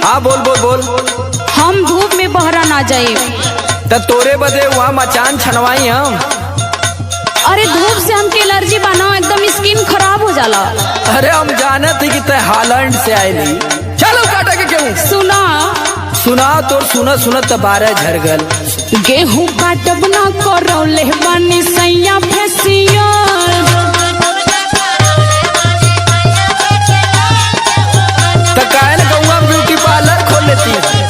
हाँ बोल बोल बोल। हम धूप में बहरा ना जाए तो तोरे बदे वहाँ मचान छनवाई हम। अरे धूप से हमके एलर्जी बना, एकदम स्किन खराब हो जाला। अरे हम जाने थे कि ते हालैंड से आयली। चलो काटा के क्यों सुना सुना तो सुना सुना तो 12 झर गल। गेहूं काटब ना करौले बानी सैया फेसियल। तो काहे न गौआ ब्यूटी पार्लर खोल लेती है।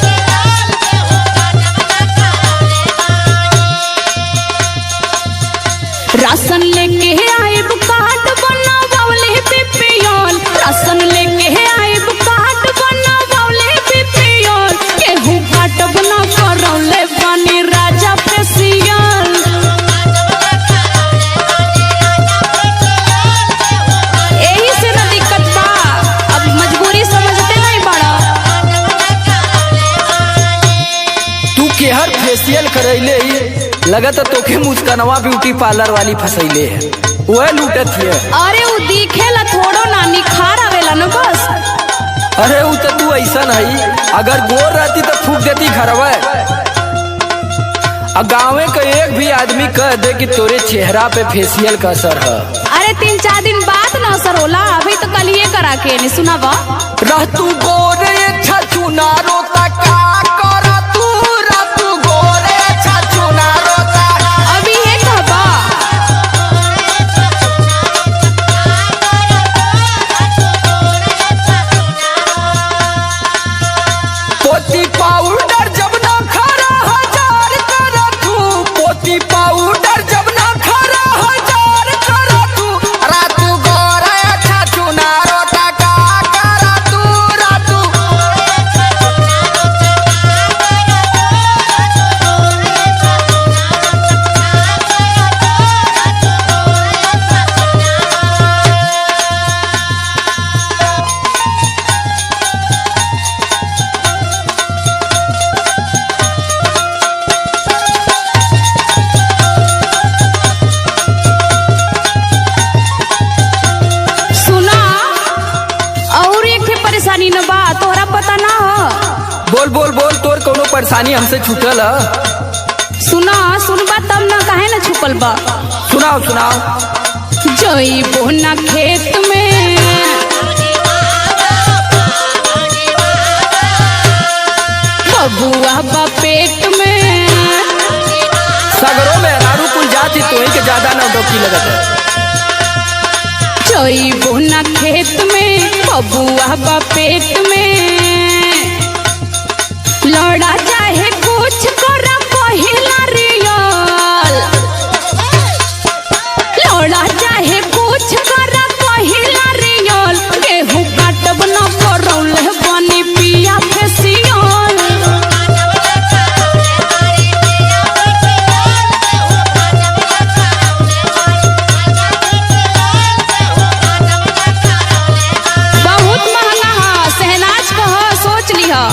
राशन लेके आइब कार्ड बनावले बीपीएल। राशन लेके आइब कार्ड बनावले बीपीएल। गेहूं काटब ना करौले बानी राजा फेसियल। यही से ना दिक्कत बा, अब मजबूरी समझते नहीं बड़ा। तू केहर फेशियल करैले लगत तोखे मुस्कानवा ब्यूटी पार्लर वाली फसैले है, वह लूटत है। अरे वो दिखेला थोड़ो ना, निखार आवेला न बस। अरे वो तो तू ऐसा नहीं, अगर गोर रहती तो फूक देती घरवा। गाँव का एक भी आदमी कह दे कि तोरे चेहरा पे फेशियल का असर है। अरे 3-4 दिन बाद ना असर होला, अभी तो कल ये करा के नहीं सुना बा। रह तू गोरे छछु ना रोता का करा तू, रह तू गोरे छछु ना रोता। अभी है कहबा पोती पाउडर जब ना खरा 1000 करा तू, पोती पाउडर जब ना खरा 1000 करा तू। रा तू गोरे छछु ना रोता का करा तू, रा तू। सुना और एक ठे परेशानी न बा, तोहरा पता ना हो। बोल बोल बोल, तोर कोनो परेशानी हमसे छूटल है? सुना सुनबा तब ना, काहे ना छुपल बा। सुनाओ सुनाओ। जइबो ना खेत में बबुआ बा पेट में। सगरों में नारू कुल जाती तो ही के ज्यादा ना डोकी लगत है। जइबो ना खेत में बबुआ बा पेट में। लड़ा चाहे कुछ करा पहिला रियल। लड़ा चाहे कुछ करा पहिला रियल। गेहूं काटब ना करौले बानी पिया फेसियल। बहुत महंगा है, शहनाज का है, सोच लिहा।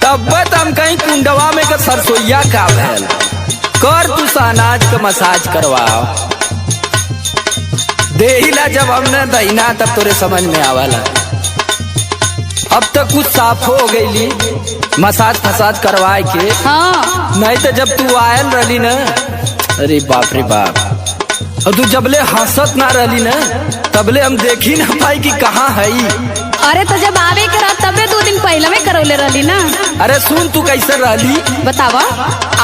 तब हम कहीं कुंडवा में का सरसोईया का भैल कर तू शहनाज का मसाज करवाओ। देहिला जब हमने दहीना तब तोरे समझ में आवाला। अब तक कुछ साफ हो गईली मसाज फसाज करवाए के। हाँ नहीं तो जब तू आयल रही न, अरे बाप रे बाप। और तू जबले हंसत ना रही न, तबले हम देखी ना पाई कि कहाँ है। अरे तो जब आवे करा तबे 2 दिन पहले में करौले रहली ना। अरे सुन तू कैसे रहली, बतावा।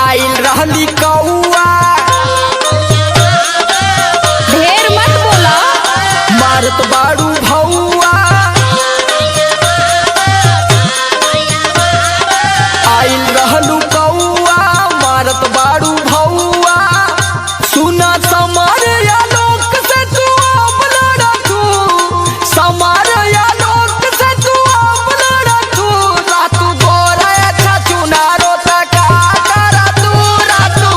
आइल रहली कौआ, ढेर मत बोला। मारत बाड़ू भौआ। आइल रहलू कौआ, मारत बाड़ू भौआ। सुना समार या लोक से तू अब लड़ा तू, समार या लोक से तू अब लड़ा तू। रातू गोरा छछु ना रोता का करा तू, रातू।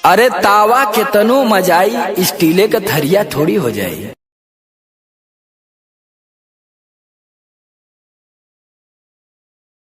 अरे तावा के तनो मजाई, स्टीले का थरिया थोड़ी हो जाई।